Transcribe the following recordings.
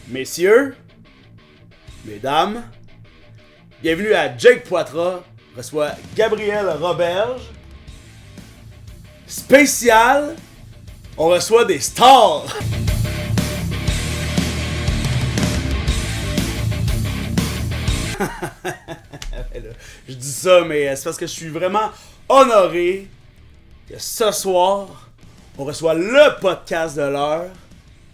Messieurs, mesdames, bienvenue à Jake Poitras reçoit Gabriel Roberge. Spécial, on reçoit des stars. Je dis ça, mais c'est parce que je suis vraiment honoré que ce soir, on reçoit le podcast de l'heure.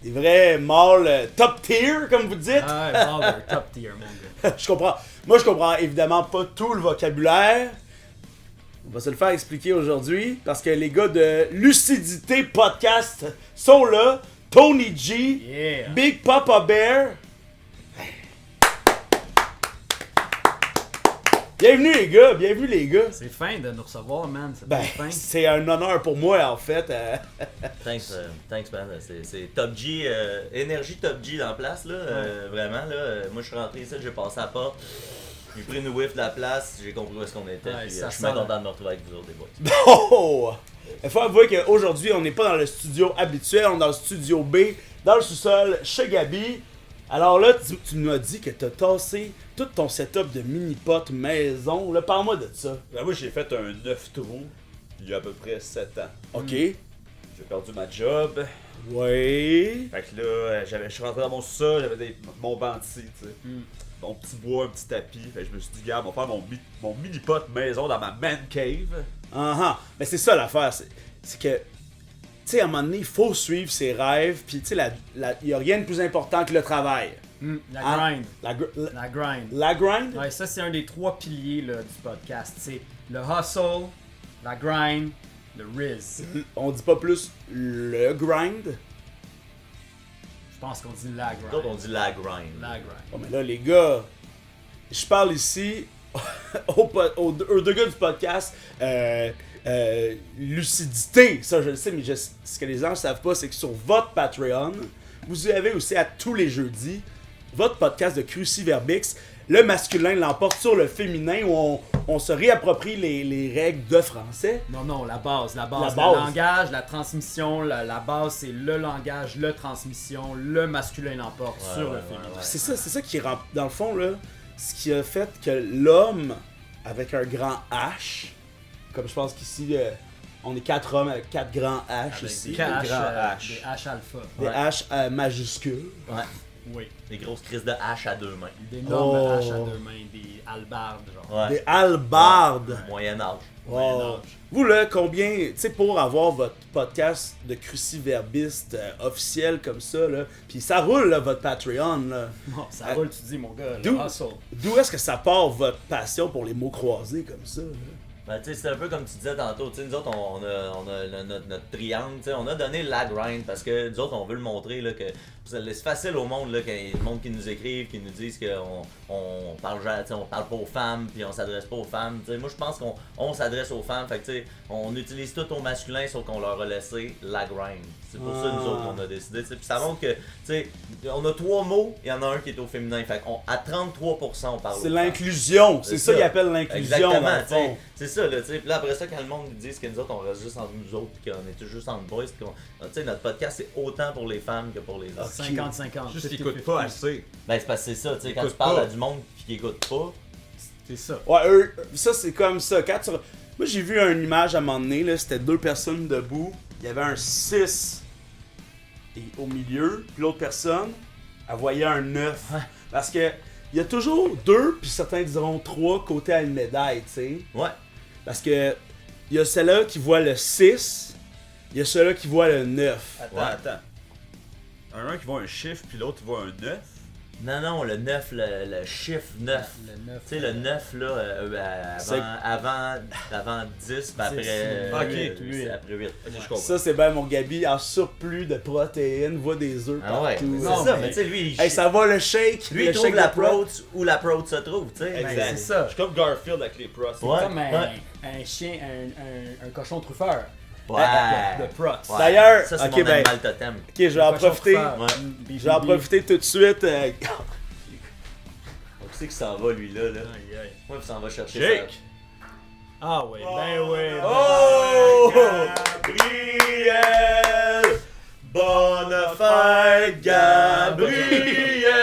Des vrais mâles top tier, comme vous dites. Ah, mâles top tier, mon gars. Je comprends. Moi, je comprends évidemment pas tout le vocabulaire. On va se le faire expliquer aujourd'hui parce que les gars de Lucidité Podcast sont là. Tony G, Yeah. Big Papa Bear. Bienvenue les gars. C'est fin de nous recevoir, man. C'est Ben, fin. c'est un honneur pour moi en fait. Thanks man, c'est Top G, énergie Top G dans la place là, vraiment là. Moi je suis rentré ici, j'ai passé à la porte, j'ai pris une whiff de la place, j'ai compris où est-ce qu'on était, Ouais, puis ça je suis sent, bien content de me retrouver avec vous autres les boys. Oh! Il faut avouer qu'aujourd'hui, on n'est pas dans le studio habituel, on est dans le studio B, dans le sous-sol, chez Gabi. Alors là, tu m'as dit que t'as tassé tout ton setup de mini-pot maison. Là, parle-moi de ça. Ben moi j'ai fait un 9 trous il y a à peu près 7 ans. OK. J'ai perdu ma job. Oui. Fait que là, je suis rentré dans mon sous-sol, j'avais mon banti, tu sais. Mon petit bois, un petit tapis. Fait que je me suis dit, gars, on va faire mon mini-pot maison dans ma man cave. Mais c'est ça l'affaire. C'est que, tu sais, à un moment donné, il faut suivre ses rêves. Puis, tu sais, il n'y a rien de plus important que le travail. La Hein? grind. La La grind. La grind? Ouais, ça, c'est un des 3 piliers là, du podcast. C'est le hustle, la grind, le riz. On dit pas plus le grind. Je pense qu'on dit la grind. D'autres on dit la grind. La grind. Bon, mais là, les gars, je parle ici aux deux gars du podcast. Lucidité, ça je le sais, mais ce que les gens ne savent pas, c'est que sur votre Patreon, vous avez aussi à tous les jeudis votre podcast de Cruciverbix. Le masculin l'emporte sur le féminin où on se réapproprie les règles de français. Non, la base. La Le base. langage, la transmission, la base, c'est le langage, le transmission, le masculin l'emporte sur le féminin. C'est ça qui rend, dans le fond, là, ce qui a fait que l'homme avec un grand H, comme je pense qu'ici, on est 4 hommes avec 4 grands H ici. Des H, Des grands H. des H alpha. Des H majuscules. Ouais, Oui. des grosses crises de hache à 2 mains. D'énormes Oh. H à 2 mains, des halbardes, genre. Ouais. Des halbardes. Moyen âge. Moyen Oh. âge. Vous là, combien, tu sais, pour avoir votre podcast de cruciverbiste officiel comme ça, là, puis ça roule, là, votre Patreon, là. Bon, ça roule, tu dis, mon gars. D'où- Le hustle. D'où est-ce que ça part votre passion pour les mots croisés comme ça, là? Ben, tu sais, c'est un peu comme tu disais tantôt, tu sais, nous autres, on a notre triangle, tu sais, on a donné la grind parce que nous autres, on veut le montrer, là, que c'est facile au monde, là, qu'il y a le monde qui nous écrive, qui nous disent qu'on parle, tu sais, on parle pas aux femmes, puis on s'adresse pas aux femmes, tu sais, moi, je pense qu'on s'adresse aux femmes, fait que, tu sais, on utilise tout au masculin, sauf qu'on leur a laissé la grind. C'est pour ça, nous autres, on a décidé, tu sais, puis ça montre que, tu sais, on a 3 mots, il y en a un qui est au féminin, fait qu'à 33%, on parle C'est aux femmes. l'inclusion, c'est ça qu'ils appellent l'inclusion, dans Exactement, le tu sais, fond. c'est ça, là, tu sais. Puis là, après ça, quand le monde nous dit que nous autres, on reste juste entre nous autres, puis qu'on est juste entre boys, puis tu sais, notre podcast, c'est autant pour les femmes que pour les hommes. 50-50. Juste qu'ils 50-50. écoutent pas assez. Ben, c'est parce que c'est ça, tu sais, quand Écoute tu parles pas. à du monde qui écoute pas, C'est ça. Ouais, ça c'est comme ça. Moi j'ai vu une image à un moment donné, là, c'était 2 personnes debout, il y avait un 6 au milieu, puis l'autre personne, elle voyait un 9. Parce que il y a toujours 2, puis certains diront 3 côtés à une médaille, tu sais. ouais. Parce que il y a celle-là qui voit le 6, il y a celle-là qui voit le 9. Attends. Un qui voit un chiffre, puis l'autre voit un 9. Non, le 9, le chiffre 9. Le 9. Tu sais, le 9, là, C'est- avant 10, puis après, 10, ok, c'est après 8. Ok, je comprends. Ça c'est bien mon Gabi, en surplus de protéines, voit des œufs Ah ouais, partout. c'est Non, ça, mais- mais tu sais, lui, Hey, ça va le shake, lui, le il trouve shake la de prot. prot où la prot se trouve, tu sais. Ben, Exact. c'est ça. Je suis comme Garfield avec les pros. Ouais. Comme ouais. un chien, un cochon truffeur. Ouais. De prots. Ouais. D'ailleurs, ça, c'est ok, mon ben- animal totem. Ok, je vais en Cochon profiter. truffeur. Ouais. Beef Je vais en beef. profiter tout de suite. Où c'est qu'il s'en va, lui, là? Aïe, aïe. Moi, il s'en va chercher Jake! Ah oui, ben oui. Oh! Gabriel! Bonne fête, Gabriel!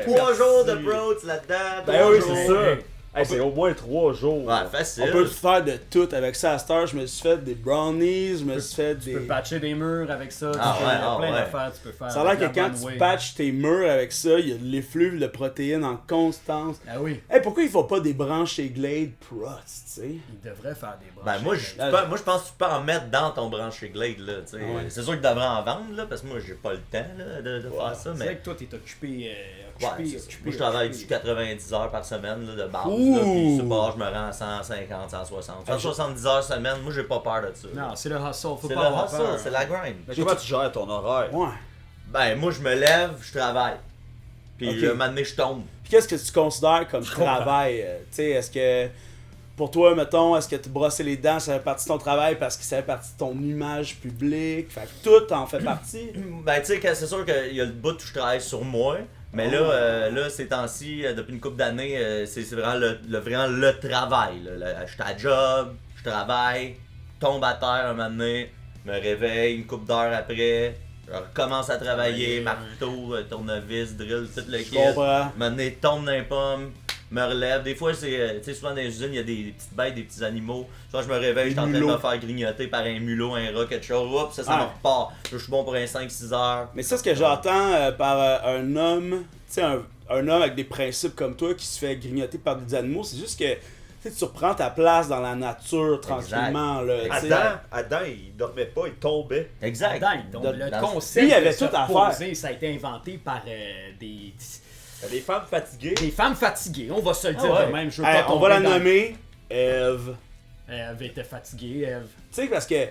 3 jours de protes là-dedans. Ben 3 oui, jours. c'est ça. Hey, c'est au moins 3 jours. Ouais, facile. On peut faire de tout avec ça à cette heure. Je me suis fait des brownies, je me suis fait Tu des. peux patcher des murs avec ça. Ah tu peux, ouais, il y a ah plein ouais. d'affaires tu peux faire. Ça a l'air avec que la quand bonne tu way. patches tes murs avec ça, il y a de l'effluve de protéines en constance. Ah oui, Hey, pourquoi ils font pas des branches chez Glade Prost, tu sais? ils devraient faire des branches. Ben moi je pense que tu peux en mettre dans ton branché Glade là, tu sais. Ouais. C'est sûr que tu devrais en vendre là, parce que moi j'ai pas le temps là, de faire ça, C'est mais vrai que toi, t'es occupé. ouais, Occupé, c'est ça. occupé. Moi je travaille occupé. du 90 heures par semaine là, de base Ouh. là, puis sur bord je me rends à 150, 160. 170 heures semaine, moi j'ai pas peur de ça. Non, c'est le hustle, faut C'est pas le avoir hustle, peur. c'est la grind. Mais comment tu gères ton horaire? Ouais. Ben moi je me lève, je travaille. Puis Ok. un moment donné je tombe. Puis qu'est-ce que tu considères comme travail? Tu sais, est-ce que. Pour toi, mettons, est-ce que te brosser les dents, ça fait partie de ton travail parce que ça fait partie de ton image publique? Fait que tout en fait partie. Ben tu sais que c'est sûr qu'il y a le bout où je travaille sur moi. Mais là, ces temps-ci, depuis une couple d'années, c'est vraiment vraiment le travail. Là. Je suis à job, je travaille, tombe à terre un moment donné, me réveille une couple d'heures après, je recommence à travailler, marteau, tournevis, drill, tout le Je kit. comprends. Un moment donné, tombe dans les pommes, me relève. Des fois, c'est, tu sais, souvent dans les usines, il y a des petites bêtes, des petits animaux. Soit je me réveille, je suis en train de Mulots. me faire grignoter par un mulot, un rat, quelque chose. Oups, ça me Ouais. repart. Je suis bon pour un 5-6 heures. Mais ça, ce que j'entends par un homme, tu sais, un homme avec des principes comme toi qui se fait grignoter par des animaux, c'est juste que tu sais, tu reprends ta place dans la nature tranquillement. Là, tu sais. Adam, il dormait pas, il tombait. Exact. Dingue. Donc, le Dans- concept Lui, il avait de se tout à reposer, ça a été inventé par Les femmes fatiguées. des femmes fatiguées. On va se le dire Ah ouais. de même. Je veux Hey, pas on va la tomber dans- nommer Ève. Eve était fatiguée, Eve. Tu sais, parce que, tu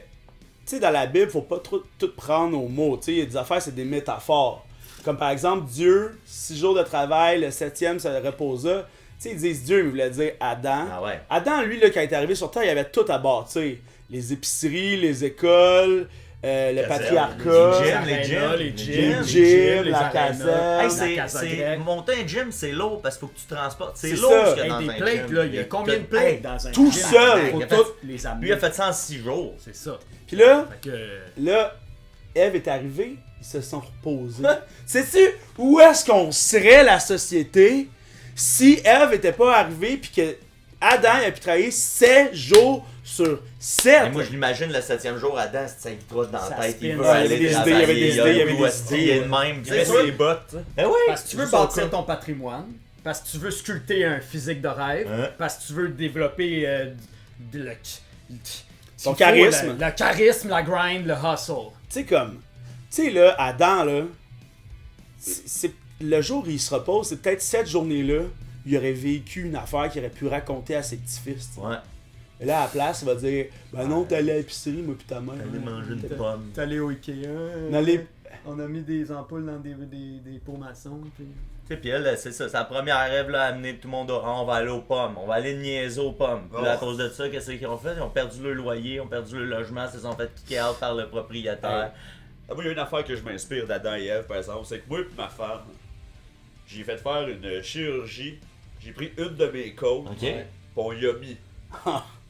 sais, dans la Bible, faut pas trop tout prendre au mot. Tu sais, il y a des affaires, c'est des métaphores. Comme par exemple, Dieu, 6 jours de travail, le 7e, ça le reposa. Tu sais, ils disent Dieu, mais il voulait dire Adam. Ah ouais. Adam, lui, là, quand il est arrivé sur Terre, il avait tout à bâtir. Les épiceries, les écoles, le patriarcat. les gyms, les gyms, gyms, la arénas. caserne. Hey, la casa c'est grecque. monter un gym, c'est lourd parce qu'il faut que tu transportes. C'est C'est lourd ça. ce qu'il y a Hey, dans des un plates, gym. là, il y a combien de plates Hey, dans un tout gym? seul. Faut Il a fait- toutes les amener. Lui il a fait ça en 6 jours. C'est ça. Puis là, Fait que... là, Ève est arrivée, ils se sont reposés. Sais-tu où est-ce qu'on serait la société si Ève était pas arrivée puis que Adam il a pu travailler 7 jours sur 7? Et moi je l'imagine le 7e jour, Adam, ça lui trotte dans Ça la tête. spin. Il veut Ouais, aller il y avait des travailler, idées, il y avait des idées, il y avait des OSD, idées. il est de même. Il avait C'est ses bottes. tu sais. Ben oui! Parce que tu veux c'est son bâtir cas. ton patrimoine, parce que tu veux sculpter un physique de rêve, Hein? parce que tu veux développer Ton il faut charisme. Le charisme, la grind, le hustle. Tu sais, comme. Tu sais, là, Adam, là. Le jour où il se repose, c'est peut-être cette journée-là, il aurait vécu une affaire qu'il aurait pu raconter à ses petits-fils. tu sais. Ouais. Et là, à la place, il va dire Ben non, t'es allé à l'épicerie, moi, pis ta mère. Aller manger une pomme. T'es allé au Ikea. Dans les- On a mis des ampoules dans des pots maçons. Puis... Tu sais, puis elle, c'est ça, sa première rêve, là, amener tout le monde on va aller aux pommes, on va aller niaiser aux pommes. Puis là, à cause de ça, qu'est-ce qu'ils ont fait? Ils ont perdu le loyer, ils ont perdu le logement, ils se sont fait kicker out par le propriétaire. Ah, moi, il y a une affaire que je m'inspire d'Adam et Ève, par exemple, c'est que moi et ma femme, j'ai fait faire une chirurgie. J'ai pris une de mes côtes, Ok. puis on y a mis.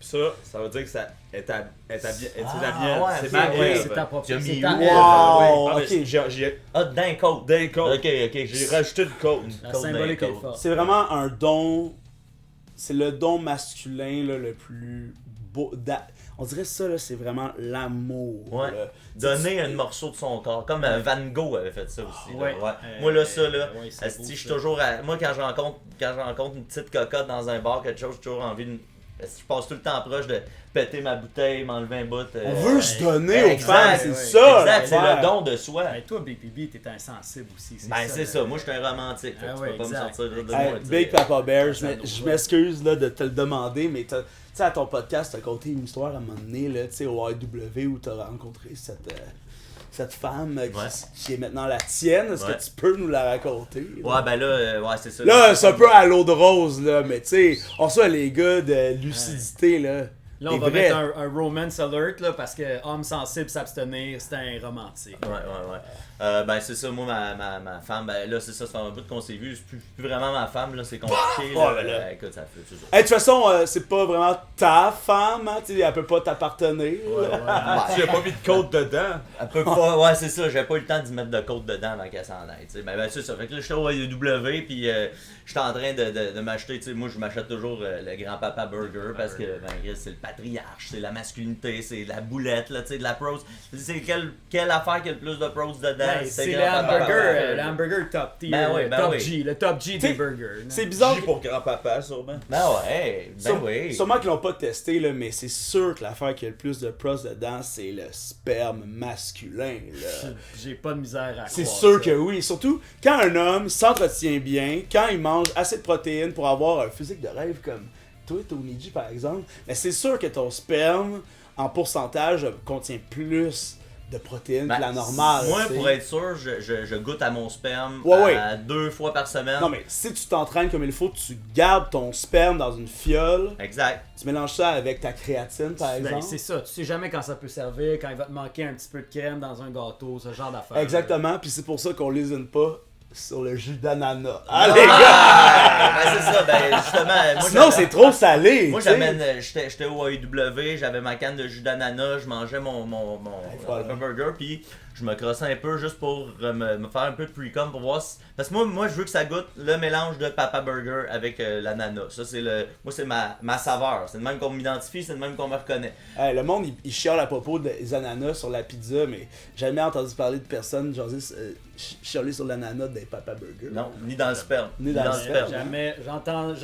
Puis ça veut dire que ça est la mienne. ouais, C'est ok, ma ouais, Ève. c'est ta Tu as propriété. mis C'est ta où? Ève. Wow! Ah, mais Ok. j'ai Ah, d'un côte. d'un côte. Ok, ok, J'ai rajouté une côte. La Côte symbolique d'un est côte. forte. C'est vraiment un don. C'est le don masculin là, le plus beau. On dirait ça, là, c'est vraiment l'amour. Ouais. là. Donner un morceau de son corps. Comme Van Gogh avait fait ça aussi. là. Ouais. Moi, là, ça, là, ouais, c'est asti, beau, je suis ça. toujours moi, quand je rencontre une petite cocotte dans un bar, quelque chose, j'ai toujours envie de. Asti, je passe tout le temps proche de péter ma bouteille, m'enlever un bout. On veut se donner aux exact, femmes, c'est ouais. ça. Exact, c'est l'affaire. le don de soi. Ben, toi, BPB, t'es insensible aussi. Ben, c'est ça. Moi, je suis un romantique. Fait que Ah tu ouais, peux pas exact. me sortir de Hey, moi. tu sais. Big Papa Bear, Ça nous je va. m'excuse là, de te le demander, mais tu sais, à ton podcast, t'as conté une histoire à un moment donné, là, tu sais, au IW, où t'as rencontré cette femme qui est maintenant la tienne. Est-ce Ouais. que tu peux nous la raconter? Là? Ouais, ben là, ouais, c'est ça. Là, c'est un peu à l'eau de rose, là, mais tu sais, on reçoit les gars de lucidité, là. Là, on Les va vrais. mettre un romance alert, là, parce que homme sensible s'abstenir, c'est un romantique. Ouais, ouais, ouais. Ben c'est ça, moi ma femme, ben là c'est ça, ça fait un bout qu'on s'est vu, c'est plus vraiment ma femme, là, c'est compliqué. Oh, là. ben là. Écoute, ça fait toujours. Hey, de toute façon, c'est pas vraiment ta femme, hein, tu sais, elle peut pas t'appartenir. là. Tu as pas mis de côte dedans. Elle peut pas, ouais c'est ça, j'avais pas eu le temps d'y mettre de côte dedans avant qu'elle s'en aille, tu sais. Ben c'est ça, fait que là j'étais au AEW puis j'étais en train de m'acheter, tu sais, moi je m'achète toujours le grand-papa burger parce que ben, c'est le patriarche, c'est la masculinité, c'est la boulette, là, tu sais, de la pros. C'est quelle affaire qui a le plus de pros dedans? Ben, c'est le hamburger top tier, Ben oui, le ben top oui. G, le top G des T'sais, burgers. C'est bizarre. J'ai pour grand-papa, sûrement. Ben ouais, ben oui. Sûrement qu'ils l'ont pas testé, là, mais c'est sûr que l'affaire qui a le plus de pros dedans, c'est le sperme masculin. Là. J'ai pas de misère à C'est croire sûr ça. que oui. Surtout quand un homme s'entretient bien, quand il mange assez de protéines pour avoir un physique de rêve comme toi, Tony G par exemple, mais c'est sûr que ton sperme, en pourcentage, contient plus de protéines Ben, que la normale. Moi, tu sais. pour être sûr, je goûte à mon sperme Ouais. 2 fois par semaine. Non, mais si tu t'entraînes comme il faut, tu gardes ton sperme dans une fiole, Exact. tu mélanges ça avec ta créatine par Ben, exemple. c'est ça, tu sais jamais quand ça peut servir, quand il va te manquer un petit peu de crème dans un gâteau, ce genre d'affaires. Exactement, puis c'est pour ça qu'on lésine pas sur le jus d'ananas. Ah, Ah les gars! ben, c'est ça, ben justement. Moi, Sinon j'avais- c'est trop salé! Moi, tu sais. j'amène, j'étais au AEW, j'avais ma canne de jus d'ananas, je mangeais mon voilà. burger, puis je me crossais un peu juste pour me faire un peu de pre-com pour voir si... Parce que moi, je veux que ça goûte le mélange de Papa Burger avec l'ananas. Ça, c'est moi, c'est ma saveur. C'est le même qu'on m'identifie, c'est le même qu'on me reconnaît. Hey, le monde, il chiale à propos des ananas sur la pizza, mais j'ai jamais entendu parler de personne chialer sur l'ananas des Papa Burger. Non, ni dans le sperme. Ni dans le sperme. Jamais, j'entends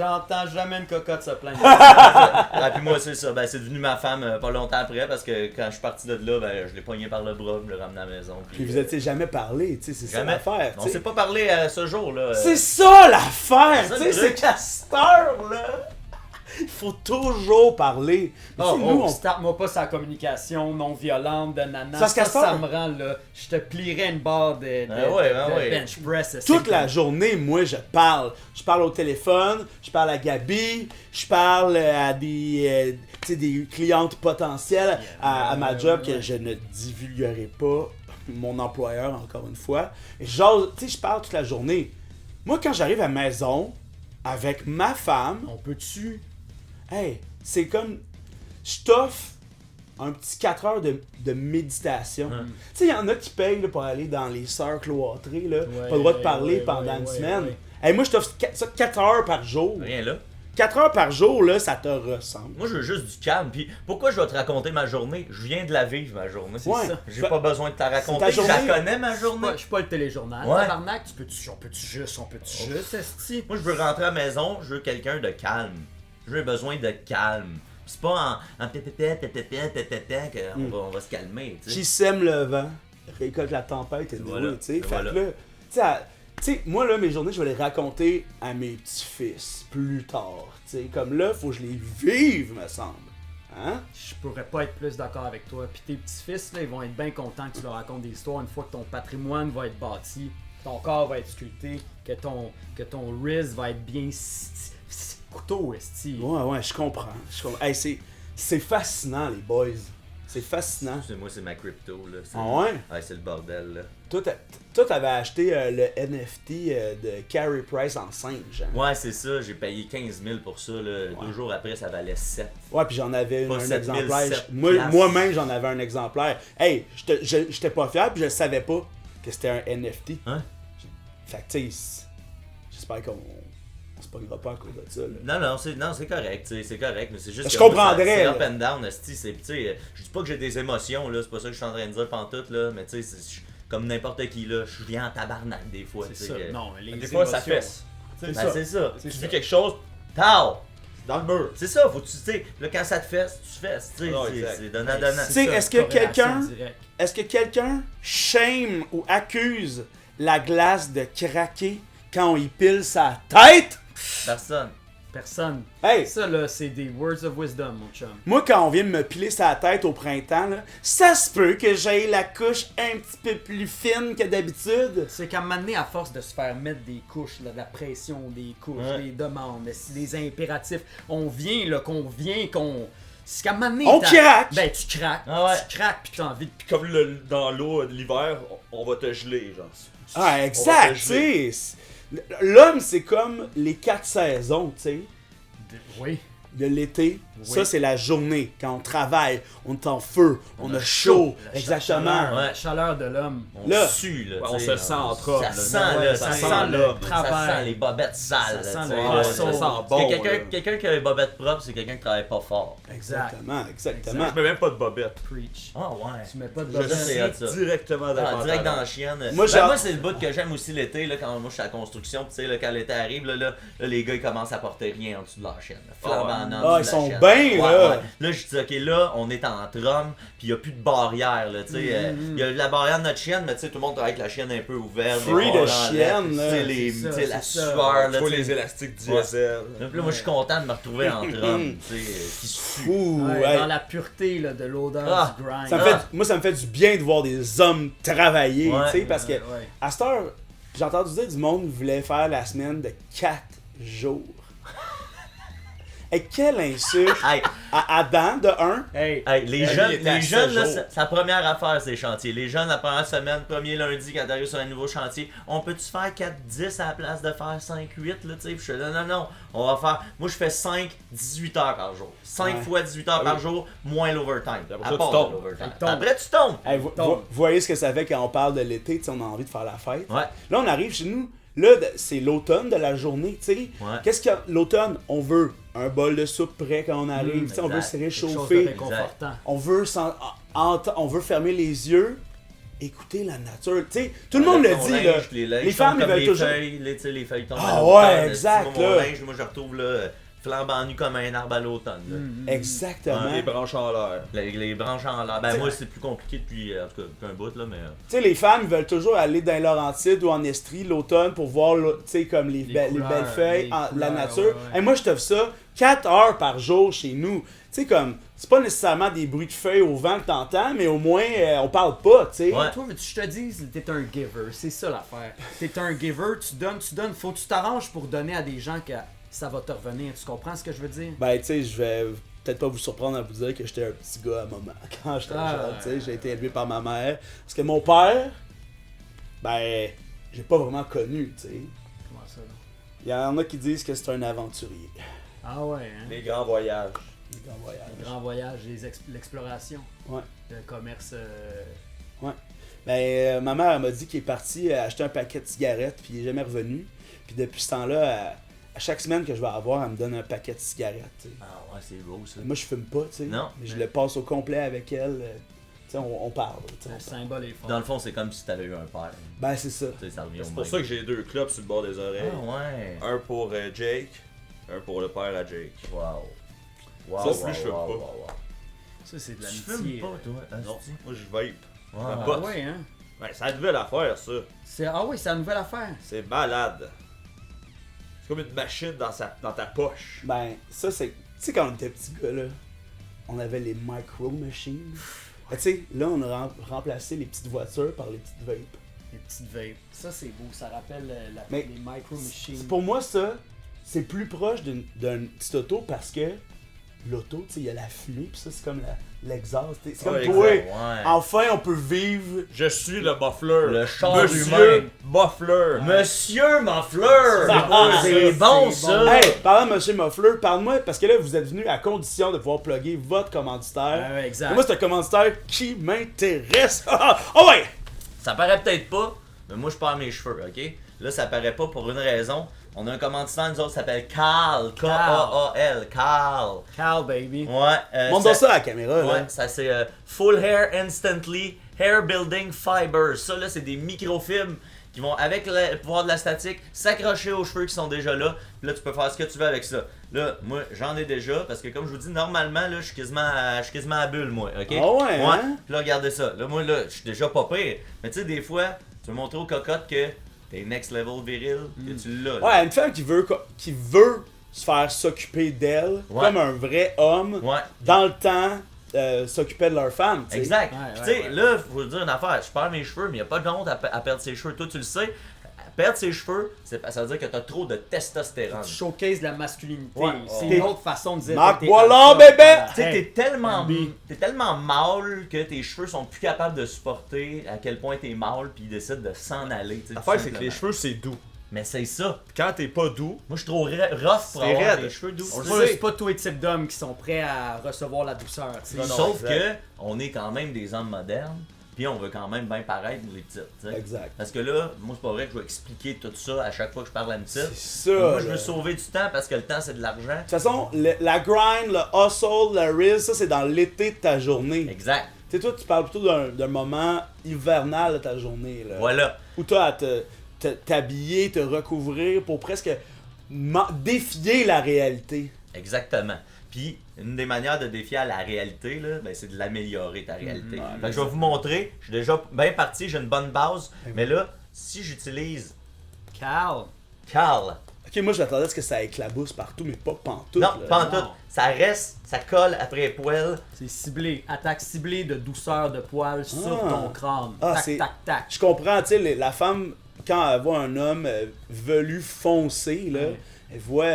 jamais une cocotte se plaindre. Ah, puis moi, c'est ça. Ben, c'est devenu ma femme pas longtemps après parce que quand je suis parti de là, ben, je l'ai pogné par le bras, je l'ai ramené à la maison. Puis vous étiez jamais parlé, tu sais, c'est ça Jamais. l'affaire. On tu sais. s'est pas parlé à ce jour-là. C'est ça l'affaire, C'est ça, tu le sais, c'est truc. qu'à cette heure-là, il faut toujours parler. Mais tu sais, nous, on... Starte-moi pas sa communication non violente de nana. Parce qu'à Ça, ça, ça me rend là. Je te plierais une barre de ouais. bench press. Toute la journée, moi, je parle. Je parle au téléphone, je parle à Gabi, je parle à des, tu sais, des clientes potentielles à ma job que je ne divulguerai pas, mon employeur, encore une fois. Et genre, tu sais, je parle toute la journée. Moi, quand j'arrive à la maison, avec ma femme, On peut-tu? hey, c'est comme, je t'offre un petit 4 heures de méditation. Tu sais, il y en a qui payent là, pour aller dans les sœurs cloîtrées, là, pas le droit de parler pendant une semaine. Hey, moi, je t'offre ça 4 heures par jour. Rien là. 4 heures par jour, là, ça te ressemble. Moi, je veux juste du calme. Puis pourquoi je vais te raconter ma journée? Je viens de la vivre, ma journée. C'est Ouais. ça. J'ai Fait- pas besoin de te la raconter. ta Je la journée. connais, ma journée. Je suis pas le téléjournal. Ouais. Tabarnak, on peut-tu juste, esti? Moi, je veux rentrer à la maison, je veux quelqu'un de calme. J'ai besoin de calme. C'est pas en qu'on va se calmer, tu sais. Qui sème le vent, récolte la tempête et Voilà. tu sais. Fait Voilà. que là, tu sais, moi, là, mes journées, je vais les raconter à mes petits-fils plus tard. Tu sais, comme là, faut que je les vive, me semble. Hein? Je pourrais pas être plus d'accord avec toi. Puis tes petits-fils, là, ils vont être bien contents que tu leur racontes des histoires une fois que ton patrimoine va être bâti, ton corps va être sculpté, que ton wrist va être bien couteau, esti. Ouais, je comprends. Hey, c'est fascinant, les boys. C'est fascinant. Moi, c'est ma crypto, là. C'est- Ah ouais? Ouais, c'est le bordel, là. Toi, t'avais acheté le NFT de Carey Price en singe. Hein? Ouais, c'est ça. J'ai payé 15 000 pour ça, là. 2 jours après, ça valait 7. Ouais, puis j'en avais Pas un 7 000, exemplaire. 7 Moi-même, j'en avais un exemplaire. Hey, j'étais pas fier, puis je savais pas que c'était un NFT. Hein? Fait que, tu sais, j'espère qu'on se pognera pas à cause de ça. Là. Non, c'est correct, tu sais, c'est correct, mais c'est juste Je que moi, comprendrais, C'est là. up and down, esti, c'est, tu sais, je dis pas que j'ai des émotions, là, c'est pas ça que je suis en train de dire pantoute, là, mais tu sais, comme n'importe qui, là, je viens en tabarnak des fois, tu C'est sais. ça. que- Non, mais les Des fois, ça émotions- fesse. Ben, c'est ça. Tu vis quelque chose, Tao! dans le mur. C'est ça, faut que tu sais, là, quand ça te fesse, tu fesses, tu sais, Non, c'est- exact. c'est donnant-donnant. Tu sais, ça, est-ce que corrélation quelqu'un directe. est-ce que quelqu'un shame ou accuse la glace de craquer quand on y pile sa tête? Personne. Personne. Hey! Ça, là, c'est des words of wisdom, mon chum. Moi, quand on vient de me piler sa tête au printemps, là, ça se peut que j'aie la couche un petit peu plus fine que d'habitude. C'est qu'à un moment donné, à force de se faire mettre des couches, là, de la pression, des couches, Ouais. des demandes, des impératifs, on vient, C'est qu'à un moment donné, On craque! Ben, tu craques. Ah ouais. Tu craques, pis t'as envie de. Puis comme dans l'eau de l'hiver, on va te geler, genre. Ah, On exact, va te tu geler. sais. L'homme, c'est comme les 4 saisons, tu sais. Oui. Il y a l'été, Oui. ça c'est la journée, quand on travaille, on est en feu, on a chaud, La exactement. chaleur, Ouais. La chaleur de l'homme. On Là. sue, là. Ouais, on tu sais, se sent entre hommes, Ça là. sent, Ouais, là. ça Ça sent sent, le là. travail. Ça sent les bobettes sales, Ça là, sent tu le- sais, ouais, là. ça Ça sent sent bon, Quelqu'un là. quelqu'un qui a les bobettes propres, c'est quelqu'un qui travaille pas fort. Exactement, Moi, exactement. je mets même pas de bobette. Preach. Ah ouais. Tu mets pas de Je Ça, c'est hot, ça. suis directement dans Ah, le direct dans pantalon. la chienne. Moi, Moi, genre- c'est le bout que j'aime aussi l'été, là, quand moi je suis à la construction, pis tu sais, là, quand l'été arrive, là, les gars ils commencent à porter rien en dessous de leur chienne. Là. Flambant en Ah, dessous ils de la sont chienne. bien, là. Là, je dis, ok, là, on est en trom, pis y a plus de barrière, là, tu sais. Y a la barrière de notre chienne, mais tu sais, tout le monde travaille avec la chienne un peu ouverte. Free des de bras en chienne, l'air, là. tu sais, les- C'est ça, tu sais, la c'est ça. sueur, Il là, faut tu sais. les élastiques diesel. Là, moi, je suis content de me retrouver en trom, tu sais, qui sue. Fou, Ouais, ouais. Dans la pureté là, de l'odeur Ah. du grind. Ça me fait, moi, ça me fait du bien de voir des hommes travailler, Ouais. tu sais, parce que Ouais. à cette heure, j'ai entendu dire du monde voulait faire la semaine de 4 jours. Et quelle insulte Hey, à Adam, de 1. Hey, hey, les La jeunes, vie était à les jeunes là, 7 jours. sa première affaire, c'est les chantiers. Les jeunes, la première semaine, premier lundi, quand t'arrives sur un nouveau chantier, on peut-tu faire 4-10 à la place de faire 5-8, là, tu sais? Puis je suis là, non, on va faire. Moi, je fais 5-18 heures par jour. 5 Ouais. fois 18 heures par jour, moins l'overtime. Après À ça, part tu de tombes. l'overtime. Tu tombes. Après, tu tombes. Hey, tombe. vous voyez ce que ça fait quand on parle de l'été, tu sais, on a envie de faire la fête. Ouais. Là, on arrive chez nous, là, c'est l'automne de la journée, tu sais. Ouais. Qu'est-ce qu'il y a l'automne? On veut un bol de soupe prêt quand on arrive, tu sais, on veut exact. se quelque chose de réchauffer, réconfortant. on veut, on veut fermer les yeux, écouter la nature. Tu sais, tout le monde le Ton dit, linge, là. puis les Les femmes, ils veulent toujours... Feuilles, tu sais, les feuilles tombent Ah à l'automne, ouais, tu sais, exact, Mon là. linge, moi, je retrouve là, flambant nu comme un arbre à l'automne. là. Exactement. Les branches en l'air. Les branches en l'air. Ben T'sais- moi, c'est plus compliqué depuis en tout cas, un bout, là, mais. Tu sais, les femmes ils veulent toujours aller dans les Laurentides ou en Estrie l'automne pour voir, tu sais, comme les belles couleurs, feuilles, les la couleurs, nature. ouais, ouais. Et moi, je t'offre ça 4 heures par jour chez nous. Tu sais, comme, c'est pas nécessairement des bruits de feuilles au vent que t'entends, mais au moins, on parle pas, tu sais. Ouais. Toi, je te dis, t'es un giver, c'est ça l'affaire. T'es un giver, tu donnes, faut que tu t'arranges pour donner à des gens que ça va te revenir. Tu comprends ce que je veux dire? Ben, tu sais, je vais peut-être pas vous surprendre à vous dire que j'étais un petit gars à maman. Quand j'étais Ah. jeune, tu sais, j'ai été élevé par ma mère. Parce que mon père, ben, j'ai pas vraiment connu, tu sais. Comment ça? Il y en a qui disent que c'est un aventurier. Ah ouais, hein? Les grands voyages. Les grands voyages. Les grands voyages, l'exploration, Ouais. le commerce. Ben, ma mère elle m'a dit qu'il est parti acheter un paquet de cigarettes, puis il est jamais revenu. Puis depuis ce temps-là, à chaque semaine que je vais avoir, elle me donne un paquet de cigarettes. Tu sais. Ah ouais, c'est beau ça. Moi, je fume pas, tu sais. Non. Mais je le passe au complet avec elle. Tu sais, on parle. tu sais, Le on parle. symbole est fort. Dans le fond, c'est comme si t'avais eu un père. Ben, c'est ça. Tu sais, ça revient au C'est même. pour ça que j'ai 2 clubs sur le bord des oreilles. Ah ouais. Un pour Jake, un pour le père à Jake. Wow. Ça, plus, je fume pas. Ça, c'est de Tu l'amitié. fumes pas, toi? Non, asti? moi je vape. Ouais. Ma Ah bosse. ouais, hein? Ouais, c'est la nouvelle affaire, ça. Ah oui, c'est la nouvelle affaire. C'est malade. C'est comme une machine dans ta poche. Ben, ça, c'est. Tu sais, quand on était petit gars, là, on avait les micro machines. Ben, tu sais, là, on a remplacé les petites voitures par les petites vapes. Les petites vapes. Ça, c'est beau. Ça rappelle Mais les micro machines. Pour moi, ça, c'est plus proche d'une petite auto parce que l'auto, tu sais, il y a la fumée, puis ça, c'est comme l'exhaust. C'est comme Ouais, toi. exact. Ouais. Enfin, on peut vivre. Je suis le muffler. Le char Monsieur humain. Muffler. Monsieur Muffleur! C'est bon c'est ça! bon. Hey, parlant de Monsieur Muffler, parle-moi, parce que là, vous êtes venu à condition de pouvoir plugger votre commanditaire. Ouais, exact. Et moi, c'est un commanditaire qui m'intéresse. Oh ouais! Ça paraît peut-être pas, mais moi je perds mes cheveux, ok? Là, ça paraît pas pour une raison. On a un commanditaire, nous autres, qui s'appelle Carl. K-A-A-L. Carl. Cal, baby. Ouais. Montre ça à la caméra, Ouais, là. ça c'est Full Hair Instantly Hair Building Fibers. Ça là, c'est des microfibres qui vont, avec le pouvoir de la statique, s'accrocher aux cheveux qui sont déjà là. Puis là, tu peux faire ce que tu veux avec ça. Là, moi, j'en ai déjà, parce que comme je vous dis, normalement, là, je suis quasiment à bulle, moi, ok? Ah ouais, hein? Puis là, regardez ça. Là, moi, là, je suis déjà pas pire. Mais tu sais, des fois, tu veux montrer aux cocottes que t'es next level viril, que tu l'as. là. Ouais, une femme qui veut se faire s'occuper d'elle Ouais. comme un vrai homme Ouais. dans le temps s'occupait de leur femme. tu sais. Exact. Ouais, Puis ouais, tu sais, là, faut dire une affaire, je perds mes cheveux, mais il a pas de honte à perdre ses cheveux. Toi, tu le sais. Perdre ses cheveux, ça veut dire que t'as trop de testostérone. Tu showcases de la masculinité. Ouais. C'est T'es- une autre façon de dire Marc que t'es Boileau, alpha. bébé! Voilà. Tu sais, Hey, t'es tellement mâle que tes cheveux sont plus capables de supporter à quel point t'es mâle, puis ils décident de s'en aller. tu sais, L'affaire, tout c'est que les simplement. cheveux, c'est doux. Mais c'est ça. Puis quand t'es pas doux, Moi, je suis trop rough pour C'est avoir raide. des cheveux doux. On le c'est sait. c'est pas tous les types d'hommes qui sont prêts à recevoir la douceur. tu sais. Non, non. Sauf que exact. on est quand même des hommes modernes, puis on veut quand même bien paraître les petites. tu sais. Exact. Parce que là, moi, c'est pas vrai que je vais expliquer tout ça à chaque fois que je parle à une petite. C'est ça. Moi, je veux là. sauver du temps parce que le temps, c'est de l'argent. De toute façon, la grind, le hustle, le riz, ça c'est dans l'été de ta journée. Exact. Tu sais, toi, tu parles plutôt d'un moment hivernal de ta journée. Là. Voilà. Où tu as à t'habiller, te recouvrir pour presque défier la réalité. Exactement. Puis, une des manières de défier à la réalité, là, ben, c'est de l'améliorer ta réalité. Ouais, Fait que je vais vous montrer. Je suis déjà bien parti, j'ai une bonne base. Mais là, si j'utilise Carl. Carl, Ok, moi je m'attendais à ce que ça éclabousse partout, mais pas pantoute. non, là. pas en non. tout. Ça reste, ça colle après les poils. C'est ciblé. Attaque ciblée de douceur de poils sur ton crâne. Ah, tac, c'est- tac, tac. Je comprends, tu sais, la femme, quand elle voit un homme velu foncé, là, Ouais. elle voit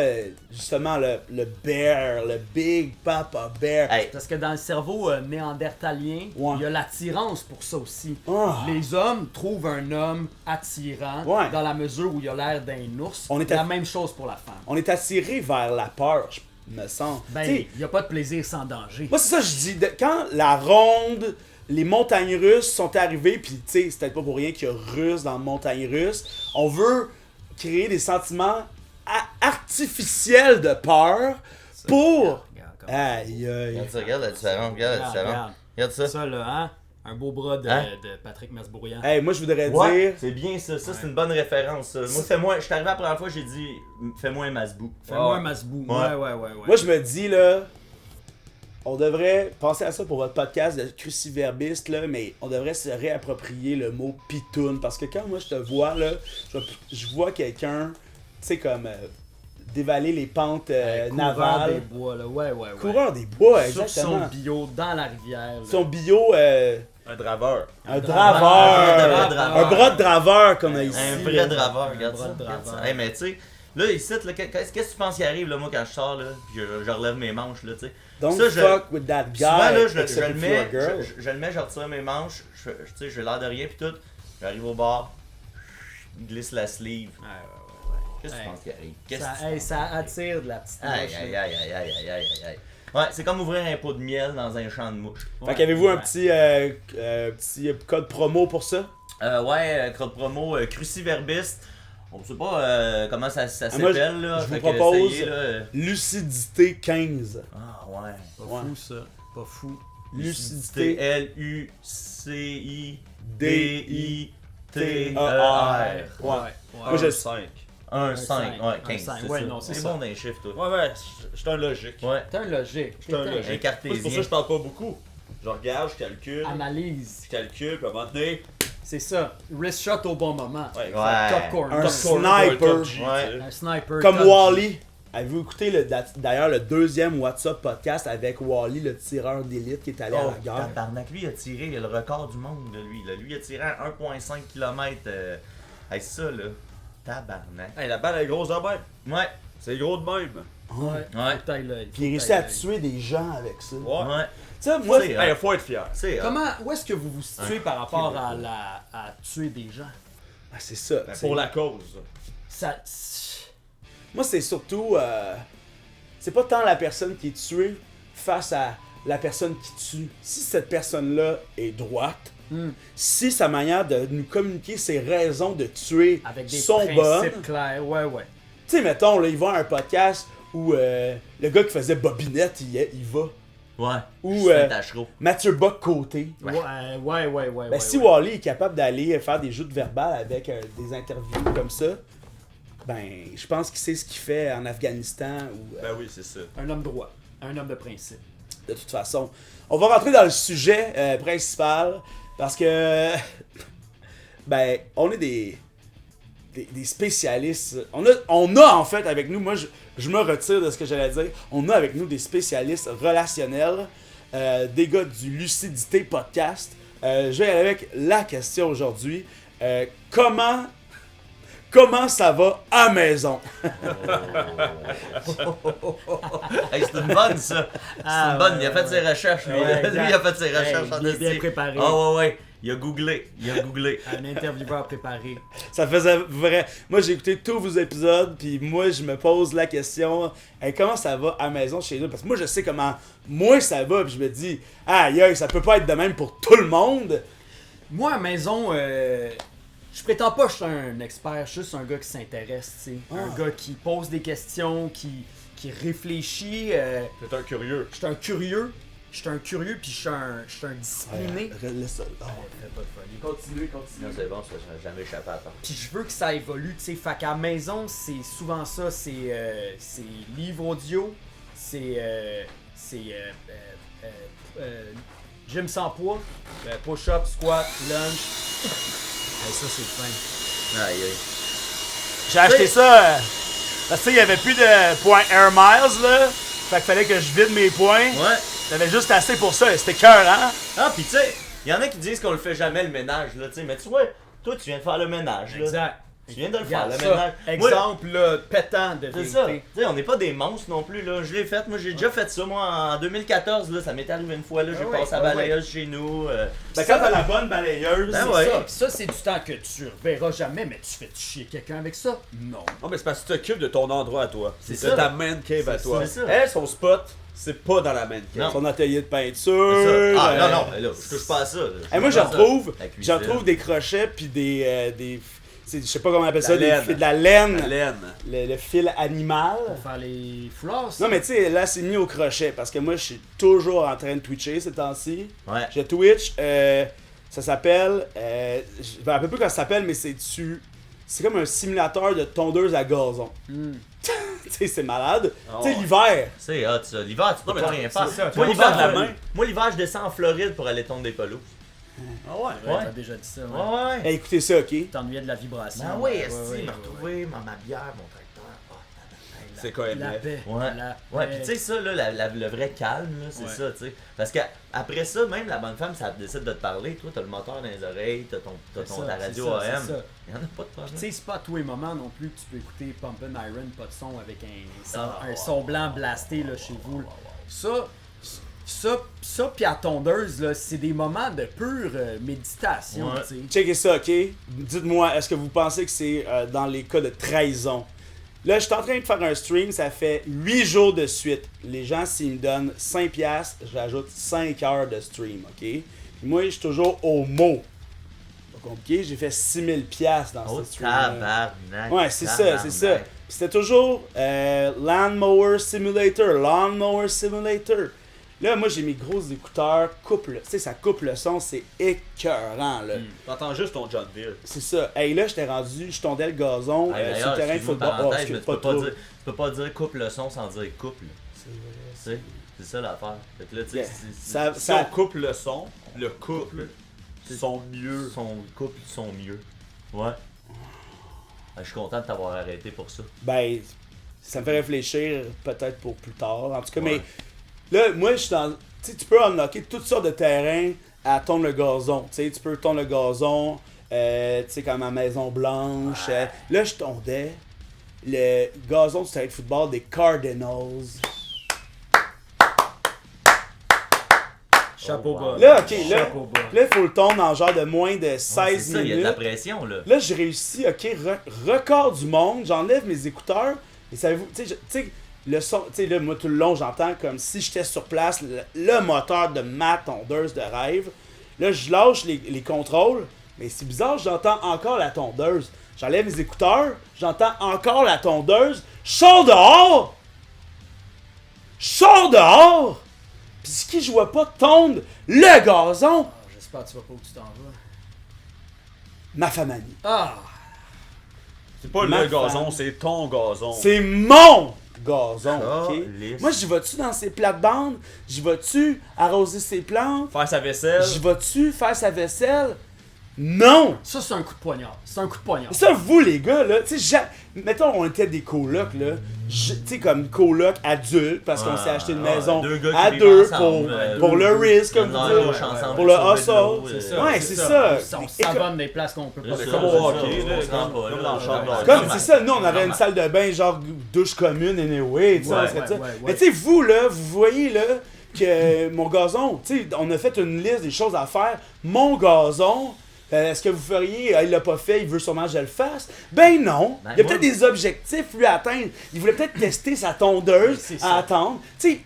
justement le bear, le big papa bear. Hey, Parce que dans le cerveau néandertalien, Ouais. il y a l'attirance pour ça aussi. Ah. Les hommes trouvent un homme attirant Ouais. dans la mesure où il a l'air d'un ours. On est la à- même chose pour la femme. On est attiré vers la peur, me semble. Ben, Tu sais, il n'y a pas de plaisir sans danger. moi, c'est ça que je dis. Quand la ronde, les montagnes russes sont arrivées, puis tu sais, c'est peut-être pas pour rien qu'il y a russe dans les montagnes russes, on veut créer des sentiments artificiels de peur pour. Regarde, comme- Aïe, aïe. regarde ça, regarde la différence, regarde la différence. regarde. Regarde ça. Ça, là, hein? Un beau bras de, Hein? de Patrick Masbourian. Hey, moi, je voudrais Ouais, dire. c'est bien ça. Ça, c'est une bonne référence. Ça. Moi, fais-moi. Je suis arrivé la première fois, j'ai dit, fais-moi un masbou. Fais-moi Ouais. un Masbou. Ouais. Ouais. Moi, je me dis, là. On devrait penser à ça pour votre podcast de cruciverbiste, là, mais on devrait se réapproprier le mot pitoune. Parce que quand moi je te vois, là, je vois quelqu'un, tu sais, comme dévaler les pentes Coureur navales. des bois, là. Ouais. Coureur des bois, Sur exactement. son bio dans la rivière. là. Son bio, un draveur. un draveur. draveur. Un draveur. Un bras de draveur qu'on a ici. Un là. vrai draveur, regarde bras ça. de Regarde ça. draveur. Hey, mais tu sais, là, ici, là, qu'est-ce que tu penses qui arrive, là, moi, quand je sors, là, puis je relève mes manches, là, tu sais. Don't Ça, je- fuck with that guy. Souvent, là, je except le if you're a mets, girl. je le mets, je retire mes manches, tu sais, j'ai l'air de rien, puis tout. J'arrive au bar, je glisse la sleeve. Ouais. Qu'est-ce que tu Hey. penses qui arrive? Qu'est-ce Ça, que tu hey, penses? ça attire de la petite Aïe, mouche, aïe, là. aïe, aïe, aïe, aïe, aïe, aïe. Ouais, c'est comme ouvrir un pot de miel dans un champ de mouches. Fait qu'avez-vous un Ouais. petit code promo pour ça? Code promo Cruciverbiste. On sait pas comment ça moi, s'appelle, là. je vous Fait que propose- essayez, là. Lucidité 15. Ah, ouais. Pas Ouais. fou, ça. Pas fou. Lucidité L-U-C-I-D-I-T-E-R. Ouais. Ouais. je- 5. 1, Un 5, cinq. ouais, Un 15. cinq. c'est Ouais, ça. non, c'est C'est ça. bon dans les chiffres, toi. Ouais, je suis un logique. Ouais. T'es un logique. Je suis un T'es logique. Un cartésien. C'est pour ça que je parle pas beaucoup. Je regarde, je calcule, Analyse. je calcule, puis à un moment donné, C'est ça. Wrist shot au bon moment. ouais, Ouais. Top corner. Un top corner, sniper. top G, Ouais. tu sais. Un sniper. Comme top Wally. Avez-vous écouté d'ailleurs le deuxième WhatsApp podcast avec Wally, le tireur d'élite qui est allé à Oh, la guerre? tabarnak, lui, il a tiré le record du monde, là, lui. Là. Lui, il a tiré à 1,5 km. Hey, ça, là. Tabarnak. Hey, la balle est grosse de même. Ouais. C'est gros de même. Ouais. Ouais. Faut tailler l'œil. Puis il réussit à tuer des gens avec ça. Tu Ouais. Ouais. sais, moi, C'est Hey, faut être fier. C'est Où est-ce que vous vous situez par rapport à tuer des gens? ah, c'est ça. Ben, c'est- pour la cause. Ça. Moi, c'est surtout. C'est pas tant la personne qui est tuée face à la personne qui tue. Si cette personne-là est droite, si sa manière de nous communiquer ses raisons de tuer Avec des sont principes bonnes. clairs. Ouais. Tu sais, mettons, là, il va à un podcast où le gars qui faisait Bobinette, il va. Ouais. Ou, C'est un tachereau. Mathieu Bock côté. Ouais. Ben, si Wally est capable d'aller faire des joutes verbales avec des interviews comme ça, ben, je pense qu'il sait ce qu'il fait en Afghanistan ou Ben oui, c'est ça. Un homme droit. Un homme de principe. de toute façon. On va rentrer dans le sujet principal parce que ben, on est des spécialistes. On a en fait avec nous, moi je me retire de ce que j'allais dire, on a avec nous des spécialistes relationnels, des gars du Lucidité Podcast. Je vais aller avec la question aujourd'hui. Comment comment ça va à la maison? Hey, c'est une bonne, ça. C'est une bonne. Il a fait ses recherches, lui. Ouais, Lui, il a fait ses recherches en il est bien esti. préparé. Ah ouais. Il a googlé. Un intervieweur préparé. Ça faisait vrai. Moi, j'ai écouté tous vos épisodes, puis moi, je me pose la question, hey, comment ça va à la maison chez nous? Parce que moi, je sais comment moi ça va, puis je me dis, aïe, ça peut pas être de même pour tout le monde. Moi, à maison, je prétends pas que je suis un expert, je suis juste un gars qui s'intéresse, tu sais. Un gars qui pose des questions, qui réfléchit. T'es un curieux. Je suis un curieux. Puis je suis un discipliné. Laisse ça. Fais pas de folie. Continue. Non, c'est bon, ça n'a jamais échappé à temps. Puis je veux que ça évolue, tu sais. Fait qu'à la maison, c'est souvent ça, c'est livre audio, c'est gym sans poids, push-up, squat, lunge. Et ça, c'est fin. Aïe, aïe. J'ai acheté ça parce qu'il y avait plus de points Air Miles, là. Fait qu'il fallait que je vide mes points. Ouais. J'avais juste assez pour ça, c'était cœur, hein? Ah, pis tu sais, il y en a qui disent qu'on le fait jamais le ménage, là, tu sais. Mais tu vois, toi, tu viens de faire le ménage, là. Exact. Tu viens de le faire, Regarde le ça. ménage. Exemple, là, pétant de C'est ça. vérité. Tu sais, on n'est pas des monstres non plus, là. Je l'ai fait. Moi, j'ai déjà fait ça. Moi, en 2014, là, ça m'est arrivé une fois, là. J'ai Ah ouais, passé à ah ouais. balayeuse chez nous. Ben, quand t'as la bonne balayeuse, Ben c'est ouais. ça. Puis ça, c'est du temps que tu reverras jamais, mais tu fais-tu chier quelqu'un avec ça? Non. Non, mais c'est parce que tu t'occupes de ton endroit à toi. C'est de ça. ta man cave à C'est toi. ça. Elle, son spot, c'est pas dans la man cave. Non. Son atelier de peinture. C'est ça. Ah, euh, non, là, je touche pas à ça. Là. Je Hey, moi, touche j'en pas à ça. trouve, La cuisine. des crochets puis des je sais pas comment on appelle La ça, laine. de la laine, La laine. le fil animal. Pour faire les foulards, ça. Non, mais tu sais, là, c'est mis au crochet parce que moi, je suis toujours en train de twitcher ces temps-ci. Ouais. Je Twitch, ça s'appelle, je me rappelle plus comment ça s'appelle, mais c'est comme un simulateur de tondeuse à gazon. Hmm. Tu sais, c'est malade. Oh. Tu sais, l'hiver. C'est hot, ça. L'hiver, tu peux mais pas non, rien c'est faire. ça, tu Moi, peux l'hiver, pas faire de la main. moi, l'hiver, je descends en Floride pour aller tondre des pelouses. Ah ouais. Ouais, Ouais. t'as déjà dit ça, ouais. Ouais. Hey, écoutez ça, ok? T'ennuyais de la vibration. Ben oui, Ouais, esti, ouais, me ouais, retrouver ma bière, mon tracteur. Oh, tabarnak. C'est quand même La vrai. paix. Ouais, La ouais, paix. pis tu sais ça, là, le vrai calme, là, c'est Ouais. ça, tu sais. Parce que après ça, même la bonne femme, ça décide de te parler, toi, t'as le moteur dans les oreilles, t'as C'est ça, ta c'est radio ça, AM. c'est ça. Y'en a pas de problème. Tu sais, c'est pas à tous les moments non plus que tu peux écouter Pumpin' Iron, pas de son, avec Ah, un son blanc blasté là, chez vous. Ça pis à tondeuse, là, c'est des moments de pure méditation, Ouais. tu sais. Checkez ça, ok? Dites-moi, est-ce que vous pensez que c'est dans les cas de trahison? Là, je suis en train de faire un stream, ça fait 8 jours de suite. Les gens, s'ils me donnent 5$, j'ajoute 5 heures de stream, ok? Puis moi, je suis toujours au mot. Pas compliqué, j'ai fait 6000$ dans Oh, ce stream. tabarnak. Ouais, c'est ça, c'est ça. Puis c'était toujours Lawnmower Simulator. Là, moi, j'ai mes gros écouteurs, tu sais, ça coupe le son, c'est écœurant, là. T'entends juste ton John Deere. C'est ça. Hey, là, je tondais le gazon Hey, sur d'ailleurs, le terrain de excuse-moi, football. Oh, parenthèse, excuse, mais tu pas peux pas trop. dire, tu peux pas dire coupe le son sans dire couple. C'est vrai. Tu sais, c'est ça l'affaire. Fait que là, tu sais, Yeah. c'est- Ça- Si ça- on coupe le son, le couple sont mieux. son couple sont mieux. Ouais. Ah, je suis content de t'avoir arrêté pour ça. Ben, ça me fait réfléchir peut-être pour plus tard. En tout cas, Ouais. mais là, moi, je suis dans. Tu sais, tu peux unlocker toutes sortes de terrains à tondre le gazon. Tu sais, tu peux tondre le gazon, tu sais, comme à Maison Blanche. Là, je tondais le gazon du terrain de football des Cardinals. Chapeau Oh, wow. bas. Là, ok, là, Chapeau bas. là, il faut le tondre en genre de moins de Ouais, 16 c'est ça, il y a de la minutes. pression, là. Là, j'ai réussi, ok, record du monde, j'enlève mes écouteurs, et savez-vous, tu sais, le son, tu sais, là, moi, tout le long, j'entends comme si j'étais sur place, le moteur de ma tondeuse de rêve. Là, je lâche les contrôles, mais c'est bizarre, j'entends encore la tondeuse. J'enlève mes écouteurs, j'entends encore la tondeuse, je sors dehors! Je sors dehors! Pis ce qui je vois pas tondre le gazon, Ah, j'espère que tu vas pas où tu t'en vas. ma femme amie. Ah! C'est pas Ma le gazon, femme. c'est ton gazon. C'est mon gazon, ok? Calisse. Moi, j'y vas-tu dans ses plates-bandes? J'y vas-tu arroser ses plantes? Faire sa vaisselle. J'y vas-tu faire sa vaisselle? Non! Ça, c'est un coup de poignard. C'est un coup de poignard. Ça, vous, les gars, là, tu sais, mettons, on était des colocs, là, tu sais, comme colocs adultes, parce qu'on s'est acheté une maison deux gars qui à vivent deux ensemble, pour le risque, comme dans vous la dites, douche ensemble, pour le sauver de l'eau, hustle. c'est Ouais, c'est ça. On s'abonne des places qu'on peut pas C'est C'est ça, comme au c'est hockey, ça, là, on se rend pas, comme là. dans la chambre Ouais. d'hockey. Comme, c'est ça, nous, on avait une salle de bain, genre douche commune, anyway, tu sais, on Ouais, serait ça. ouais. Mais tu sais, vous, là, vous voyez, là, que mon gazon, tu sais, on a fait une liste des choses à faire. Mon gazon, est-ce que vous feriez, il l'a pas fait, il veut sûrement que je le fasse? Ben non. Ben, Il y a moi- peut-être des objectifs, lui, à atteindre. Il voulait peut-être tester sa tondeuse C'est ça. à attendre. Tu sais,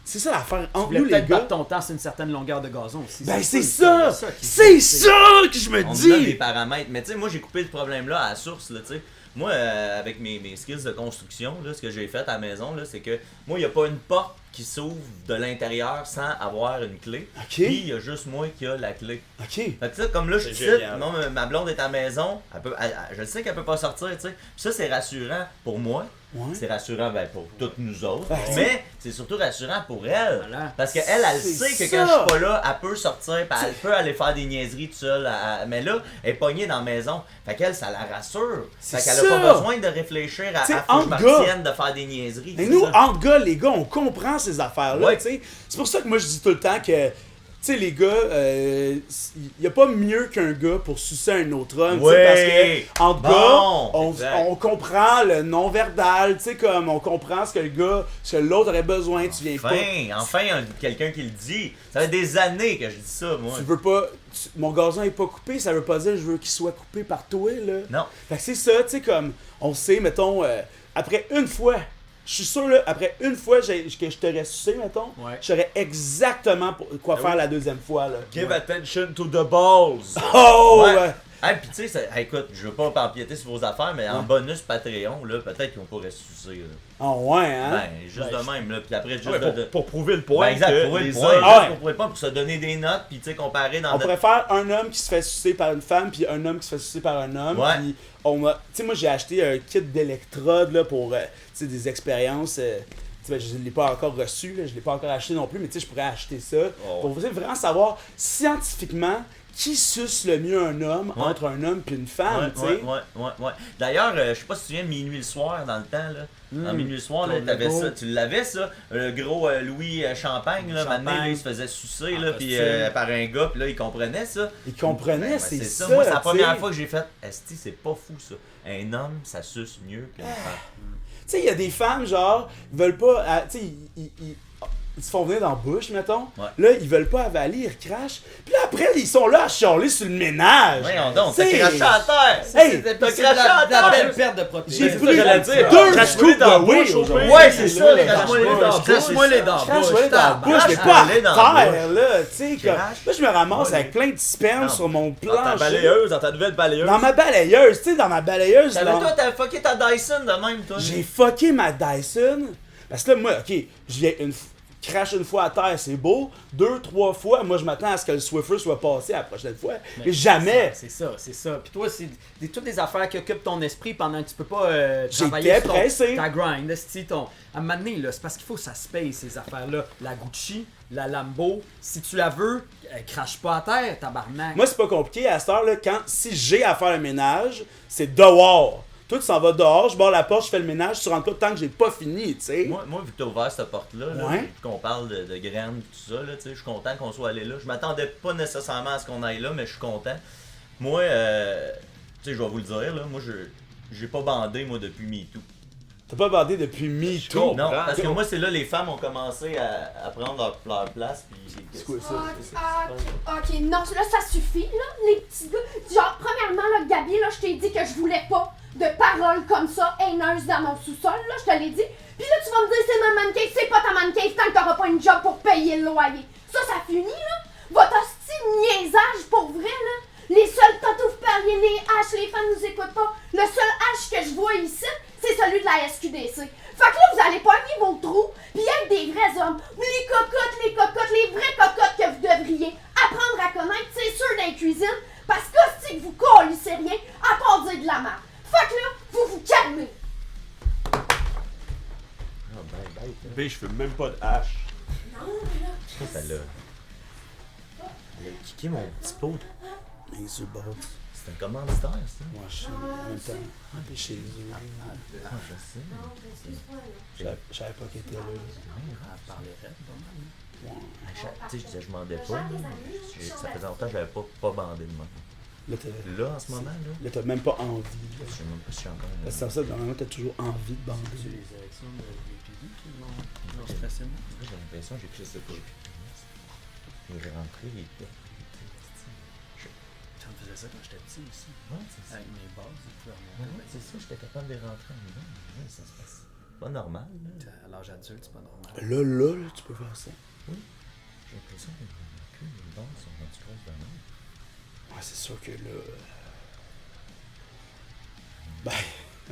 c'est ça l'affaire Tu entre voulais nous, les peut-être gars. battre ton temps sur une certaine longueur de gazon aussi. Ben c'est qui- ça! C'est ça que je me On se donne des dis! paramètres. Mais tu sais, moi, j'ai coupé le problème là à la source, là, tu sais. Moi, avec mes skills de construction, là, ce que j'ai fait à la maison, là, c'est que moi, il n'y a pas une porte qui s'ouvre de l'intérieur sans avoir une clé. Ok. Puis, il y a juste moi qui a la clé. Ok. Fait que ça, comme là, je C'est suis génial. moi, ma blonde est à la maison, je sais qu'elle peut pas sortir, tu sais. Puis ça, c'est rassurant pour moi. Ouais. C'est rassurant pour toutes nous autres. Ah, mais c'est surtout rassurant pour elle. Voilà. Parce qu'elle, elle C'est sait que ça. quand je suis pas là, elle peut sortir, puis elle peut aller faire des niaiseries toute seule. Mais là, elle est pognée dans la maison. Fait qu'elle, ça la rassure. C'est Fait qu'elle ça. a pas besoin de réfléchir à T'sais, faut que je entre m'abstienne de faire des niaiseries. Et c'est nous, ça. entre gars, les gars, on comprend ces affaires-là, Ouais. tu sais. C'est pour ça que moi, je dis tout le temps que, tu sais, les gars, il n'y a pas mieux qu'un gars pour sucer un autre homme, tu sais, Ouais. parce que, entre Bon. gars, Exact. on comprend le non-verbal, tu sais, comme on comprend ce que le gars, ce que l'autre aurait besoin, tu viens pas. Enfin, quelqu'un qui le dit. Ça fait des années que je dis ça, moi. Tu veux pas. Mon gazon est pas coupé, ça veut pas dire que je veux qu'il soit coupé par toi, là. Non. Fait que c'est ça, tu sais, comme, on sait, mettons, après une fois, je suis sûr, là, après une fois que je t'aurais sucé, mettons, Ouais. je saurais exactement quoi Ah faire oui. la deuxième fois, là. Give attention to the balls. Oh! Ouais. Ah, pis tu sais, écoute, je veux pas empiéter sur vos affaires, mais en Ouais. bonus Patreon, là, peut-être qu'ils vont pas ressusciter, là. Oh, ouais, hein? Ben, juste Ben, de même, là. Puis après, juste Ouais, de. pour prouver le point Ben, exact, que pour le les point. hommes- Ah ouais. Pour pas pour se donner des notes, puis tu sais, comparer dans On pourrait faire un homme qui se fait sucer par une femme, puis un homme qui se fait sucer par un homme. Ouais. Puis tu sais, moi j'ai acheté un kit d'électrodes là, pour tu sais, des expériences. Tu sais, ben, je ne l'ai pas encore reçu, là, je ne l'ai pas encore acheté non plus, mais tu sais, je pourrais acheter ça. Oh. Pour vraiment savoir scientifiquement qui suce le mieux un homme Ouais. entre un homme et une femme. Ouais, tu sais. ouais. D'ailleurs, je sais pas si tu te souviens, Minuit le soir, dans le temps, là. Dans Minuit le soir, là, Claude t'avais Legault. ça. Tu l'avais, ça. Le gros Louis Champagne, là. Champagne. Maintenant, là, il se faisait sucer, En là, puis costume. par un gars, puis là, il comprenait ça. Ils comprenaient, Ben, c'est ça. Moi, c'est la tu sais. première fois que j'ai fait. Esti, c'est pas fou, ça. Un homme, ça suce mieux qu'une femme. Tu sais, il y a des femmes, genre, ils veulent pas. Tu sais, ils se font venir dans la bouche, mettons. Ouais. Là, ils veulent pas avaler, ils recrachent. Puis là, après, ils sont là à chialer sur le ménage. Voyons donc, t'as T'sais, craché à terre! Hey, T'as C'est craché à la belle terre! perte de protéines. J'ai C'est pris ça, j'allais dire. deux Crache-toi scoops dans de la weed bouche, au aujourd'hui. pire. Ouais, c'est ça, les Là, crache-moi les dents. Crache-moi les dents. Crache-moi les dans la bouche, mais pas Crache-moi dans la à terre, là, tu sais. comme- Crache. Là, je me ramasse Ouais. avec plein de sperme Non. sur mon Dans ta plancher. balayeuse, dans ta nouvelle balayeuse. Dans ma balayeuse, tu sais, dans ma balayeuse, T'avais là, toi, t'avais fucké ta Dyson de même, toi. j'ai fucké ma Dyson. Parce que là, moi, ok, je viens crache une fois à terre, c'est beau. 2-3 fois, moi, je m'attends à ce que le Swiffer soit passé la prochaine fois. Mais jamais. C'est ça. Puis toi, c'est toutes des affaires qui occupent ton esprit pendant que tu peux pas J'étais travailler sur pressé. ta grind. À un moment donné, là, c'est parce qu'il faut que ça se paye, ces affaires-là. La Gucci, la Lambo, si tu la veux, crache pas à terre, tabarnak. Moi, c'est pas compliqué à cette heure-là. Si j'ai à faire le ménage, c'est dehors. Toi, tu s'en vas dehors, je barre la porte, je fais le ménage, tu rentres pas tant que j'ai pas fini, tu sais. Moi, vu que t'as ouvert cette porte-là, là, Ouais. puis qu'on parle de graines et tout ça, là, tu sais, je suis content qu'on soit allé là. Je m'attendais pas nécessairement à ce qu'on aille là, mais je suis content. Moi, tu sais, je vais vous le dire, là, moi, j'ai pas bandé, moi, depuis MeToo. T'as pas bandé depuis MeToo. comprends. Non, parce que moi, c'est là, les femmes ont commencé à prendre leur place, puis... C'est quoi ça? Ok, non, là, ça suffit, là, les petits gars. Genre, premièrement, là, Gabi, là, je t'ai dit que je voulais pas de paroles comme ça, haineuses dans mon sous-sol, là, je te l'ai dit. Puis là, tu vas me dire, c'est ma man cave, c'est pas ta man cave tant que t'auras pas une job pour payer le loyer. Ça finit, là. Votre hostie de niaisage, pour vrai, là. Les seuls tatous vous parliez, les H, les fans nous écoutent pas. Le seul H que je vois ici, c'est celui de la SQDC. Fait que là, vous allez pogner vos trous, pis être des vrais hommes. Les cocottes, les vraies cocottes que vous devriez apprendre à connaître, c'est sûr, dans la cuisine, parce que si vous colissez rien, à part dire de la merde. Fait que là, vous vous calmez. B, je fais même pas de hache. Non, mais là, Ça l'a... Elle a kické mon petit pot. Mais sur le bord. C'est un commanditaire, ça. Moi, je suis en même temps. Chez eux. Ah, je sais. Non, excuse-moi, là. Je savais pas qu'elle était là. Elle parlait pas mal. Ouais. Tu sais, je disais, je bandais pas. Ça faisait longtemps que j'avais pas bandé de moi. Là, t'as, Là, en ce moment, là, là, t'as même pas envie. je Là. sais même pas si je suis encore. Parce que ça, normalement, t'as toujours envie de C'est bander. les élections de l'UPD qui l'ont stressé. J'ai l'impression que j'ai sais pas. J'ai rentré les têtes. Ça me faisait ça quand j'étais petit aussi. Ouais, c'est ça. Avec mes bases, je pouvais Ouais, remonter. c'est ça, j'étais capable de les rentrer en dedans. Ouais, ça se passe. Pas normal, là. À l'âge adulte, c'est pas normal. Là, tu peux faire ça. J'ai l'impression que les bases sont rendues grosses de même. Ouais, c'est sûr que là. Ben,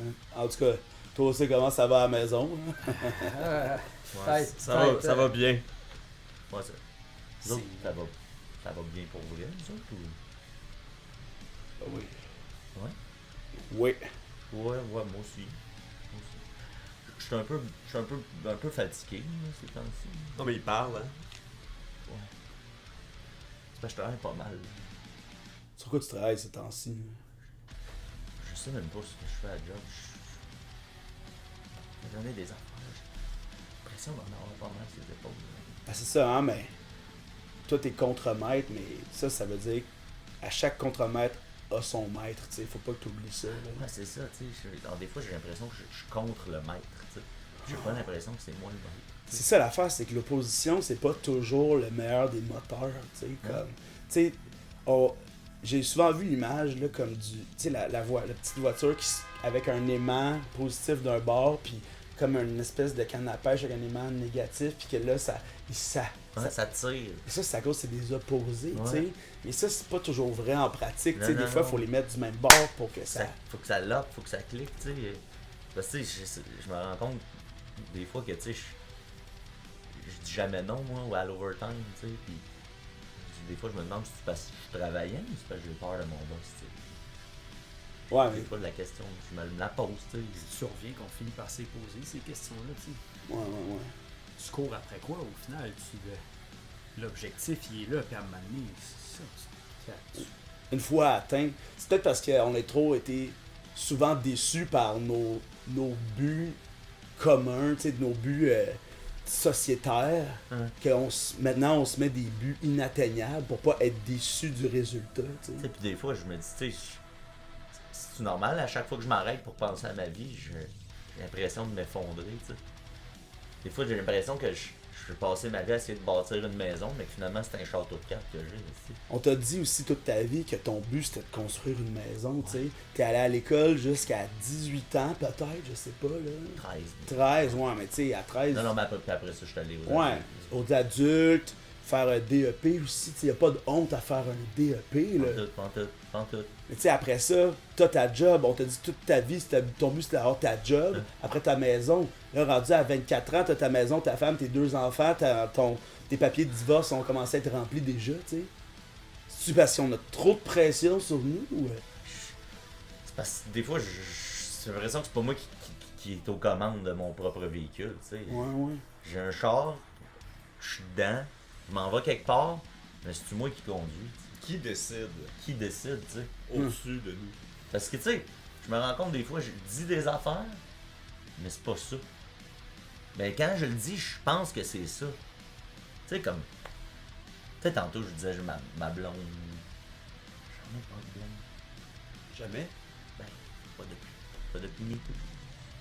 hein, en tout cas, toi aussi, comment ça va à la maison? Hein? Ouais, Ça va bien. Ouais, ça. Nous autres, ça va bien pour vrai, nous autres, ou? Oui. Ouais? Oui. Ouais, moi aussi. Je suis un peu fatigué, là, ces temps-ci. Non, mais il parle, hein. C'est parce que je travaille pas mal. Sur quoi tu travailles ces temps-ci? Je sais même pas ce que je fais à la job. J'en ai des affaires. J'ai l'impression d'en avoir pas mal sur les épaules. Ben, c'est ça, hein, mais. Toi, t'es contremaître, mais ça veut dire qu'à chaque contremaître a son maître, tu sais. Faut pas que t'oublies ça, là. Ouais, c'est ça, tu sais. Alors, des fois, j'ai l'impression que je suis contre le maître, tu sais. J'ai pas l'impression que c'est moi le maître. C'est ça l'affaire, c'est que l'opposition, c'est pas toujours le meilleur des moteurs, tu sais, comme... Tu sais, j'ai souvent vu l'image, là, comme du... Tu sais, la petite voiture avec un aimant positif d'un bord, puis comme une espèce de canne à pêche avec un aimant négatif, puis que là, Ouais, ça tire. Et ça, c'est à cause c'est des opposés, tu sais. Ouais. Mais ça, c'est pas toujours vrai en pratique, tu sais. Non, Des non, fois, il non. faut les mettre du même bord pour que ça... Faut que ça lock, faut que ça clique, tu sais. Parce que, tu sais, je me rends compte des fois que, tu sais, je dis jamais non, moi, ou à l'overtime, tu sais. Puis, des fois, je me demande si c'est parce que je suis travaillant ou si c'est parce que j'ai peur de mon boss, tu sais. Ouais, mais... C'est pas de la question, je me la pose, tu sais. Tu reviens qu'on finit par s'y poser ces questions-là, tu sais. Ouais. Tu cours après quoi au final? L'objectif, il est là, puis à un moment donné, c'est ça. Une fois atteint, c'est peut-être parce qu'on a trop été souvent déçus par nos buts communs, tu sais, nos buts sociétaires, que maintenant on se met des buts inatteignables pour pas être déçus du résultat, tu sais. Tu sais, puis des fois, je me dis, tu sais, c'est normal, à chaque fois que je m'arrête pour penser à ma vie, j'ai l'impression de m'effondrer, tu sais. Des fois, j'ai l'impression que je vais passer ma vie à essayer de bâtir une maison, mais que finalement, c'est un château de cartes que j'ai ici. On t'a dit aussi toute ta vie que ton but c'était de construire une maison, tu sais. T'es allé à l'école jusqu'à 18 ans peut-être, je sais pas, là. 13. 13, ouais, mais tu sais, à 13... Non, mais après ça, je suis allé aux Ouais, adultes. aux adultes, faire un DEP aussi, tu sais, y a pas de honte à faire un DEP, là. Pantoute. Mais tu sais, après ça, t'as ta job, on t'a dit toute ta vie, ton but c'était d'avoir ta job, après ta maison. Là, rendu à 24 ans, t'as ta maison, ta femme, tes 2 enfants, tes papiers de divorce ont commencé à être remplis déjà, tu sais. C'est-tu parce qu'on a trop de pression sur nous ou... C'est parce que des fois, j'ai l'impression que c'est pas moi qui est aux commandes de mon propre véhicule, tu sais. Ouais. J'ai un char, je suis dedans, je m'en vais quelque part, mais c'est moi qui conduis. Qui décide Qui décide, tu sais? au-dessus de nous? Parce que, tu sais, je me rends compte des fois, je dis des affaires, mais c'est pas ça. Mais quand je le dis, je pense que c'est ça. Tu sais, comme. Tu sais, tantôt, je disais, ma blonde. J'en ai pas de blonde. Jamais. Ben, pas depuis MeToo.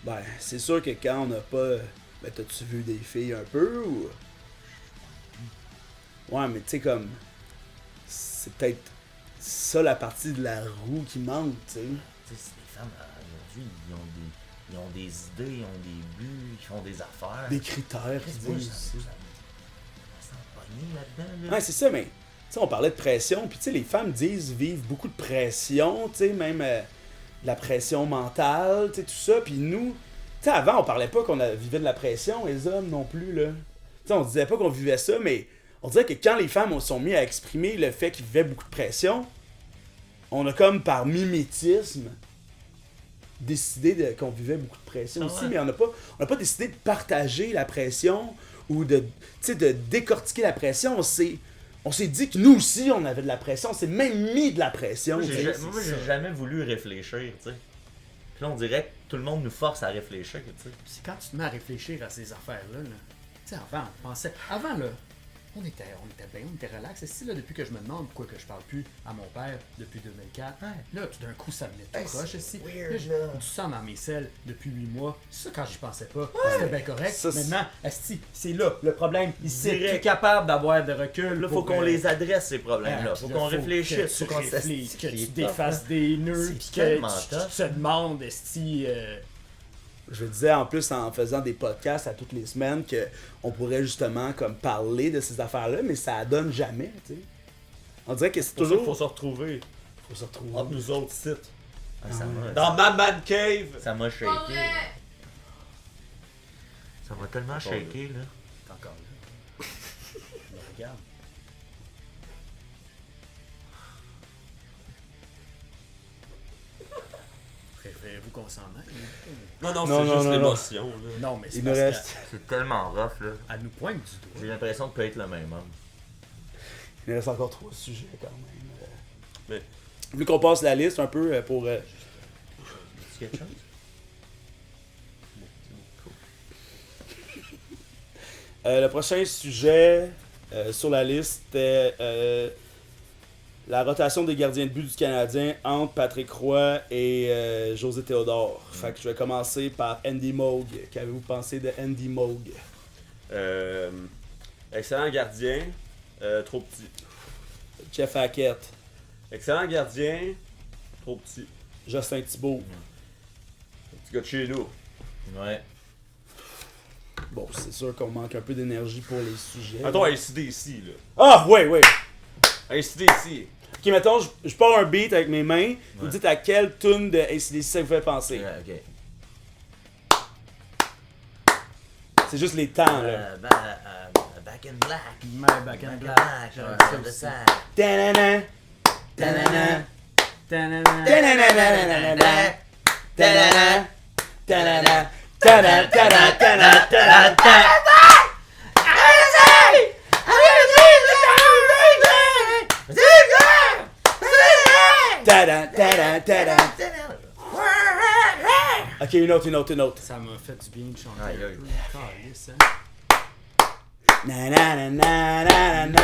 Ben, c'est sûr que quand on n'a pas... Ben, t'as-tu vu des filles un peu ou... Ouais, mais tu sais, comme... C'est peut-être ça la partie de la roue qui manque, tu sais. Tu sais, c'est des femmes, aujourd'hui, ils ont des idées, ils ont des buts, ils font des affaires. Des critères qui Qu'est-ce que disent ça aussi. sent pogné là-dedans, là. Ouais, c'est ça, mais... Tu sais, on parlait de pression, puis tu sais, les femmes disent vivre beaucoup de pression, tu sais, même de la pression mentale, tu sais, tout ça. Puis nous, tu sais, avant, on parlait pas qu'on vivait de la pression, les hommes non plus, là. Tu sais, on disait pas qu'on vivait ça, mais on dirait que quand les femmes sont mis à exprimer le fait qu'ils vivaient beaucoup de pression, on a comme par mimétisme décidé qu'on vivait beaucoup de pression Ah aussi, ouais. mais on n'a pas décidé de partager la pression ou de décortiquer la pression. on s'est dit que nous aussi, on avait de la pression. On s'est même mis de la pression. Moi, tu sais. j'ai jamais voulu réfléchir, tu sais. Puis là, on dirait que tout le monde nous force à réfléchir, tu sais. C'est quand tu te mets à réfléchir à ces affaires-là, là. Tu sais, avant, on pensait. Avant, là, on était bien, on était relax. C'est là, depuis que je me demande pourquoi que je parle plus à mon père depuis 2004. Là, tout d'un coup, ça venait tout proche ici. Là, j'ai du sang dans mes selles depuis 8 mois. Ça, quand j'y pensais pas, c'était bien correct. Ça, Maintenant, esti, c'est là le problème. Ici, Direct. tu es capable d'avoir de recul. Là, faut qu'on les adresse, ces problèmes-là. Faut qu'on réfléchisse, faut qu'on réfléchisse, que tu défasses des nœuds, C'est puis que tellement tu tough. te demandes, esti. Je me disais en plus en faisant des podcasts à toutes les semaines qu'on pourrait justement comme parler de ces affaires-là, mais ça donne jamais, tu sais. On dirait que c'est Pour ça qu'il toujours... faut se retrouver Faut se retrouver. entre nous autres sites. Ah, ça Dans ma man cave! m'a shaké. Pas vrai. Ça m'a tellement shaké, là. T'es encore là. Mais regarde. Préférez-vous qu'on s'en aille? Non, Non, c'est non, juste non, l'émotion. là. Non, mais c'est Il me parce reste... C'est tellement rough, là. qu'elle nous pointe du doigt. J'ai l'impression de peut être le même homme. Il me reste encore 3 sujets quand même. Mais- Vu qu'on passe la liste un peu pour... C'est quelque chose? le prochain sujet sur la liste était la rotation des gardiens de but du Canadien entre Patrick Roy et José Théodore. Fait que je vais commencer par Andy Moog. Qu'avez-vous pensé de Andy Moog? Excellent gardien, trop petit. Jeff Hackett, Excellent gardien, trop petit. Justin Thibault. Petit gars de chez nous. Ouais. Bon, c'est sûr qu'on manque un peu d'énergie pour les sujets. Attends, ACDC, là. Ah, ouais, ouais. ACDC. Ok, mettons, je pars un beat avec mes mains. Vous dites à quelle tune de AC/DC ça vous fait penser. Ouais, ok. C'est juste les temps, là. Back in black. Mais back in black. J'aime ça aussi. Ta-na-na, ta-na-na, Ta-na-na. ta-na-na-na-na-na, ta-na-na, ta-na-na, ta-na-na, ta-na-na, ta-na-na, ta-na-na. Ta-da, ta-da, ta-da. Ok, une autre. Ça m'a fait du bien de chanter Aïe, un aïe. peu. Calisse, hein. Na na na na na na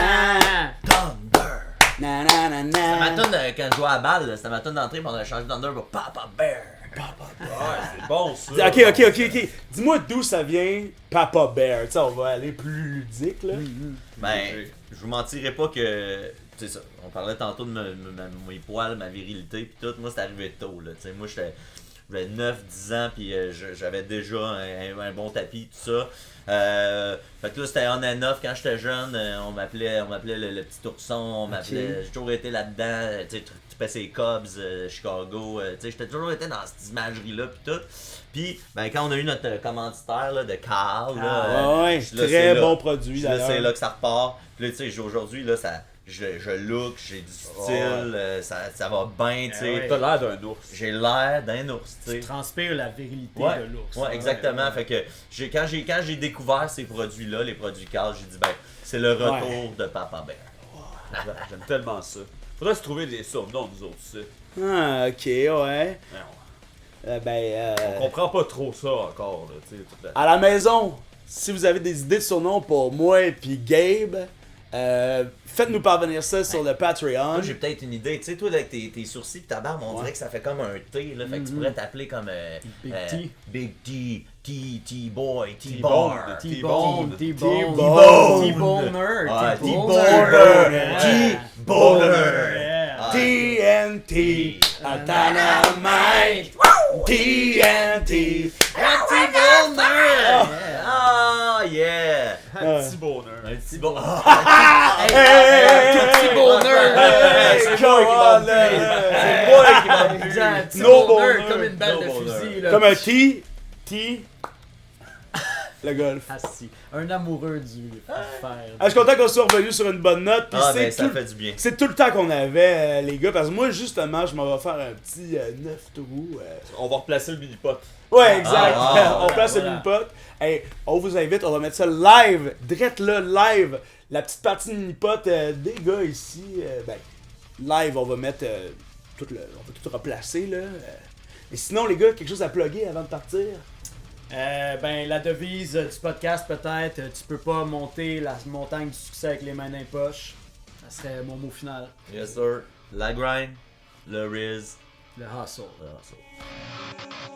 Thunder. na na na na. Ma tune quand je jouais à la balle, là, c'était ma tune d'entrée, puis on a changé Thunder pour Papa Bear. Ouais, c'est bon, ça. Ok. Dis-moi d'où ça vient, Papa Bear. Tu sais, on va aller plus ludique, là. Ben, je vous mentirais pas que. Tu sais ça, on parlait tantôt de mes poils, ma virilité, pis tout. Moi, c'est arrivé tôt, là. Tu sais, moi, j'avais 9-10 ans, puis j'avais déjà un bon tapis, tout ça. Fait que là, c'était on and off quand j'étais jeune. On m'appelait le petit ourson. On m'appelait. J'ai toujours été là-dedans. Tu sais, tu passais les Cubs, Chicago. Tu sais, j'ai toujours été dans cette imagerie-là, pis tout. Puis, ben, quand on a eu notre commanditaire là, de Carl, là, Ouais, là, c'est très là. bon produit, Là, c'est d'ailleurs. là que ça repart. Puis là, tu sais, aujourd'hui, là, je look, j'ai du style, ça va bien, tu sais. ouais. T'as l'air d'un ours. J'ai l'air d'un ours, tu sais. Tu transpires la virilité Ouais, de l'ours. ouais, exactement. Fait que quand j'ai découvert ces produits-là, les produits Carl, j'ai dit ben c'est le retour de Papa Bear. J'aime tellement ça. Faudrait se trouver des surnoms, nous autres, tu sais. Ah, ok, ouais. Ouais, on comprend pas trop ça encore, là, tu sais. toute la- À la maison, si vous avez des idées de surnoms pour moi et puis Gabe, faites-nous parvenir ça sur le Patreon. Moi j'ai peut-être une idée, tu sais toi avec tes sourcils et ta barbe, on dirait que ça fait comme un T là, fait que tu pourrais t'appeler comme Big T. Big T, T-Boy, T-Bone, T-Bar. T-Bone, T-Bone. T-Boner, Ouais, T-Boner, T-Boner. TNT, Dynamite, TNT. Ah yeah! Un petit bonheur. Un petit bon. Petit bonheur. Hey, come on, là. C'est moi qui m'en pue. Exact, petit No bonheur, boner. comme une balle de No boner. fusil. Là. Comme un T, le golf. Assis. Un amoureux du fer. Ah, je suis content qu'on soit revenu sur une bonne note. Puis Ah c'est ben ça tout- fait du bien. c'est tout le temps qu'on avait, les gars. Parce que moi, justement, je m'en vais faire un petit 9 trous. On va replacer le mini-pot. Ouais, exact. Ah, On place voilà. le mini-pot. Hey, on vous invite, on va mettre ça live, direct là, live. La petite partie de mini-pot des gars ici, ben, live, on va mettre on va tout replacer là. Et sinon, les gars, quelque chose à plugger avant de partir? Ben, la devise du podcast, peut-être, tu peux pas monter la montagne du succès avec les mains dans les poches. Ça serait mon mot final. Yes, sir. La grind, le Riz, Le hustle. le hustle.